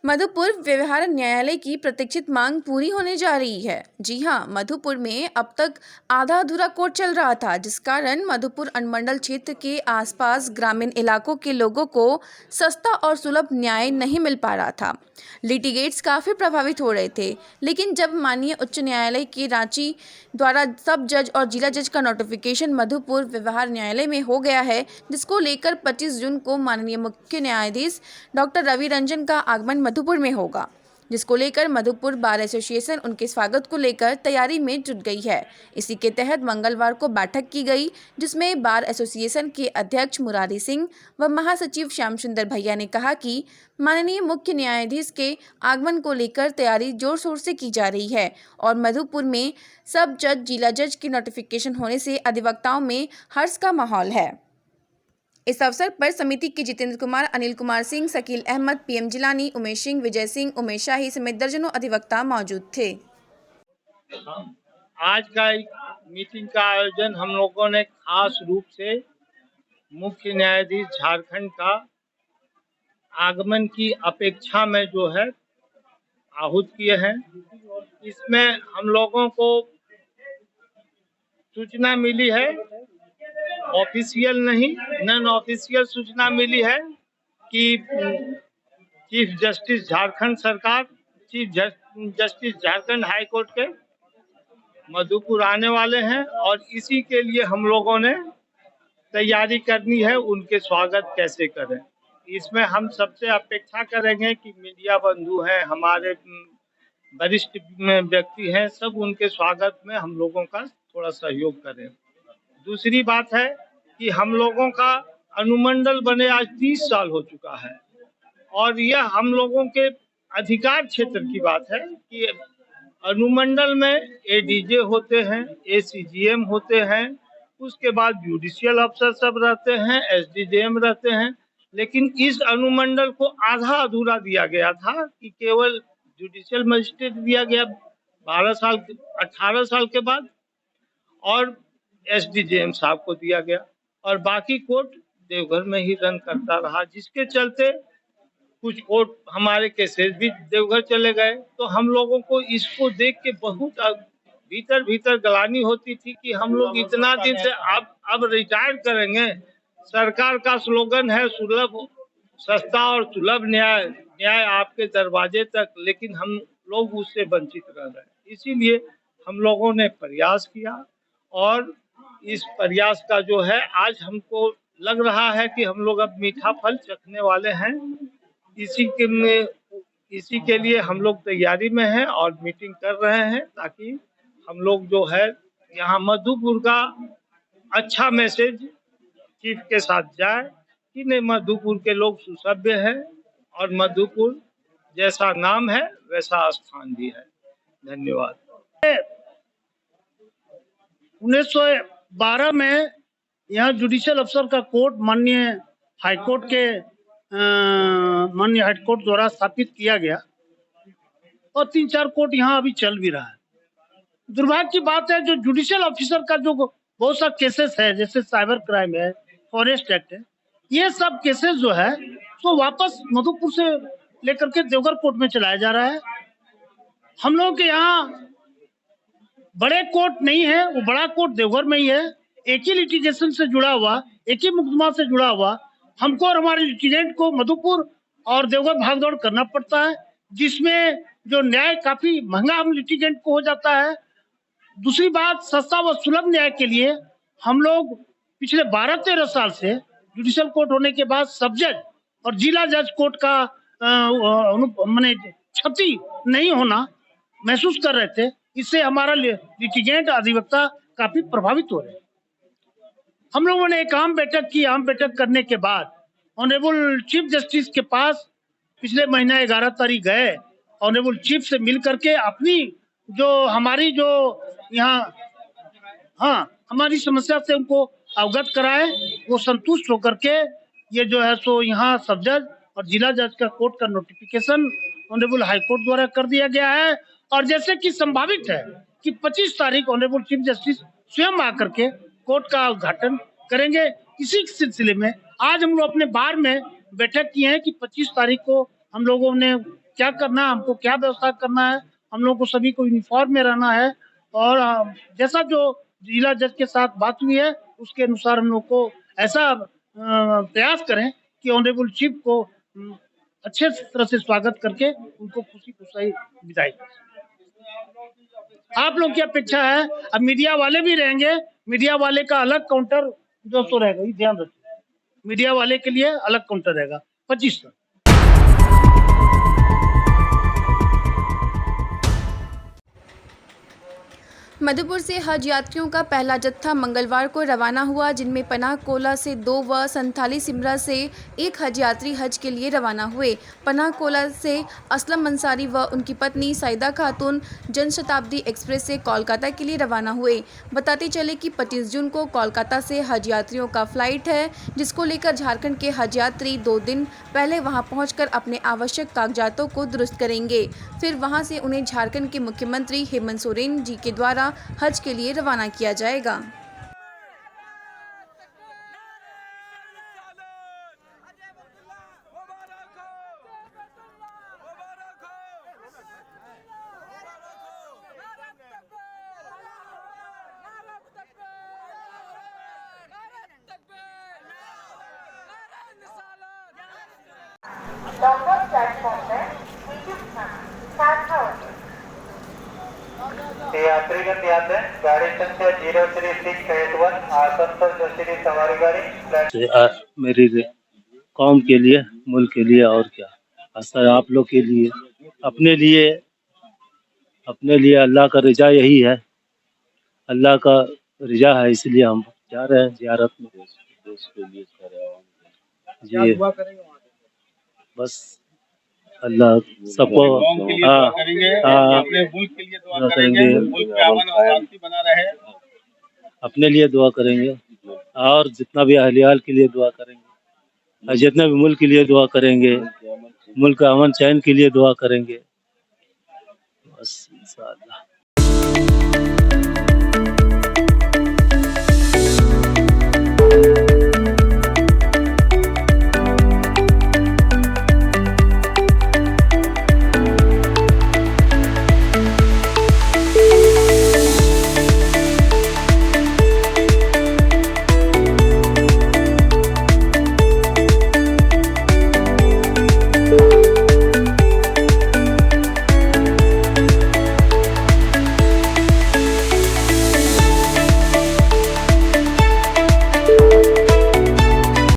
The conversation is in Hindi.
मधुपुर व्यवहार न्यायालय की प्रतीक्षित मांग पूरी होने जा रही है। जी हां, मधुपुर में अब तक आधा अधूरा कोर्ट चल रहा था, जिस कारण मधुपुर अनुमंडल क्षेत्र के आसपास ग्रामीण इलाकों के लोगों को सस्ता और सुलभ न्याय नहीं मिल पा रहा था। लिटिगेट्स काफी प्रभावित हो रहे थे, लेकिन जब माननीय उच्च न्यायालय के रांची द्वारा सब जज और जिला जज का नोटिफिकेशन मधुपुर व्यवहार न्यायालय में हो गया है, जिसको लेकर 25 जून को माननीय मुख्य न्यायाधीश डॉक्टर रवि रंजन का आगमन मधुपुर में होगा, जिसको लेकर मधुपुर बार एसोसिएशन उनके स्वागत को लेकर तैयारी में जुट गई है। इसी के तहत मंगलवार को बैठक की गई, जिसमें बार एसोसिएशन के अध्यक्ष मुरारी सिंह व महासचिव श्याम सुंदर भैया ने कहा कि माननीय मुख्य न्यायाधीश के आगमन को लेकर तैयारी जोर शोर से की जा रही है और मधुपुर में सब जज जिला जज की नोटिफिकेशन होने से अधिवक्ताओं में हर्ष का माहौल है। इस अवसर पर समिति के जितेंद्र कुमार, अनिल कुमार सिंह, शकील अहमद, पीएम जिलानी, उमेश सिंह, विजय सिंह, उमेश शाही समेत दर्जनों अधिवक्ता मौजूद थे। आज का मीटिंग का आयोजन हम लोगों ने खास रूप से मुख्य न्यायाधीश झारखंड का आगमन की अपेक्षा में जो है आहूत किए हैं। इसमें हम लोगों को सूचना मिली है, ऑफिशियल नहीं नॉन ऑफिशियल सूचना मिली है कि चीफ जस्टिस झारखंड सरकार, chief justice Jharkhand high court के मधुपुर आने वाले हैं और इसी के लिए हम लोगों ने तैयारी करनी है। उनके स्वागत कैसे करें, इसमें हम सबसे अपेक्षा करेंगे कि मीडिया बंधु हैं, हमारे वरिष्ठ व्यक्ति हैं, सब उनके स्वागत में हम लोगों का थोड़ा सहयोग करें। दूसरी बात है कि हम लोगों का अनुमंडल बने आज 30 साल हो चुका है और यह हम लोगों के अधिकार क्षेत्र की बात है कि अनुमंडल में एडीजे होते हैं, एसीजीएम होते हैं, उसके बाद जुडिशियल अफसर सब रहते हैं, एसडीजेएम रहते हैं, लेकिन इस अनुमंडल को आधा अधूरा दिया गया था कि केवल जुडिशियल मजिस्ट्रेट दिया गया 18 साल के बाद और एसडीजेएम साहब को दिया गया और बाकी कोर्ट देवघर में ही रन करता रहा, जिसके चलते कुछ कोर्ट हमारे केसेस भी देवघर चले गए। तो हम लोगों को इसको देख के बहुत भीतर गलानी होती थी कि हम लोग इतना दिन से अब रिटायर करेंगे। सरकार का स्लोगन है सुलभ, सस्ता और सुलभ न्याय, न्याय आपके दरवाजे तक, लेकिन हम लोग उससे वंचित रह रहे। इसीलिए हम लोगों ने प्रयास किया और इस प्रयास का जो है आज हमको लग रहा है कि हम लोग अब मीठा फल चखने वाले हैं। इसी के लिए हम लोग तैयारी में हैं और मीटिंग कर रहे हैं ताकि हम लोग जो है यहाँ मधुपुर का अच्छा मैसेज चीफ के साथ जाए कि नहीं, मधुपुर के लोग सुसभ्य हैं और मधुपुर जैसा नाम है वैसा स्थान भी है। धन्यवाद। 1912 में यहाँ जुडिशियल अफसर का कोर्ट माननीय हाईकोर्ट के माननीय हाईकोर्ट द्वारा स्थापित किया गया और 3-4 कोर्ट यहाँ अभी चल भी रहा है। दुर्भाग्य की बात है जो जुडिशियल ऑफिसर का जो बहुत सा केसेस है, जैसे साइबर क्राइम है, फॉरेस्ट एक्ट है, ये सब केसेस जो है तो वापस मधुपुर से लेकर के देवघर कोर्ट में चलाया जा रहा है। हम लोगों के यहाँ बड़े कोर्ट नहीं है, वो बड़ा कोर्ट देवघर में ही है। एक ही लिटिगेशन से जुड़ा हुआ, एक ही मुकदमा से जुड़ा हुआ हमको और हमारे लिटिगेंट को मधुपुर और देवघर भागदौड़ करना पड़ता है, जिसमें जो न्याय काफी महंगा हम लिटिगेंट को हो जाता है। दूसरी बात, सस्ता व सुलभ न्याय के लिए हम लोग पिछले 12-13 साल से जुडिशियल कोर्ट होने के बाद सब जज और जिला जज कोर्ट का माने क्षति नहीं होना महसूस कर रहे थे। इससे हमारा लिटिगेंट अधिवक्ता काफी प्रभावित हो रहे हैं। हम लोगों ने एक आम बैठक की। आम बैठक करने के बाद ऑनरेबल चीफ जस्टिस के पास पिछले महीना 11 तारीख गए। ऑनरेबल चीफ से मिल करके अपनी जो हमारी जो यहाँ हमारी समस्या से उनको अवगत कराए। वो संतुष्ट होकर के ये जो है सो यहाँ सब जज और जिला जज का कोर्ट का नोटिफिकेशन ऑनरेबल हाई कोर्ट द्वारा कर दिया गया है और जैसे कि संभावित है कि 25 तारीख ऑनरेबल चीफ जस्टिस स्वयं आकर के कोर्ट का उद्घाटन करेंगे। इसी सिलसिले में आज हम लोग अपने बार में बैठक की है कि 25 तारीख को हम लोगों ने क्या करना है, हमको क्या व्यवस्था करना है। हम लोग को सभी को यूनिफॉर्म में रहना है और जैसा जो जिला जज के साथ बात हुई है उसके अनुसार हम लोग को ऐसा प्रयास करें कि ऑनरेबल चीफ को अच्छे तरह से स्वागत करके उनको खुशी खुशी विदाई करें। आप लोग की अपेक्षा है, अब मीडिया वाले भी रहेंगे, मीडिया वाले का अलग काउंटर दोस्तों रहेगा, ये ध्यान रखिए। मीडिया वाले के लिए अलग काउंटर रहेगा 2500। मधुपुर से हज यात्रियों का पहला जत्था मंगलवार को रवाना हुआ, जिनमें पनाह कोला से 2 व संथाली सिमरा से 1 हज यात्री हज के लिए रवाना हुए। पनाह कोला से असलम अंसारी व उनकी पत्नी साइदा खातून जनशताब्दी एक्सप्रेस से कोलकाता के लिए रवाना हुए। बताते चले कि 25 जून को कोलकाता से हज यात्रियों का फ्लाइट है, जिसको लेकर झारखंड के हज यात्री 2 दिन पहले वहां पहुंचकर अपने आवश्यक कागजातों को दुरुस्त करेंगे। फिर वहां से उन्हें झारखंड के मुख्यमंत्री हेमंत सोरेन जी के द्वारा हज के लिए रवाना किया जाएगा। यात्रीगण ध्यान दें, गाड़ी संख्या 03681 आसनसोल जोशीरी सवारी गाड़ी फ्लैट मेरी कौम के लिए, मुल्क के लिए और क्या, आस्था आप लोग के लिए, अपने लिए अल्लाह का रिजा यही है, अल्लाह का रिजा है, इसलिए हम जा रहे हैं जियारत में। देश के लिए जी बस अल्लाह सबको अपने मुल्क के लिए दुआ करेंगे, मुल्क में अमन और शांति बना रहे। अपने लिए दुआ करेंगे और जितना भी अहलियाल के लिए दुआ करेंगे और जितना भी मुल्क के लिए दुआ करेंगे, मुल्क का अमन चैन के लिए दुआ करेंगे, बस इंशाअल्लाह।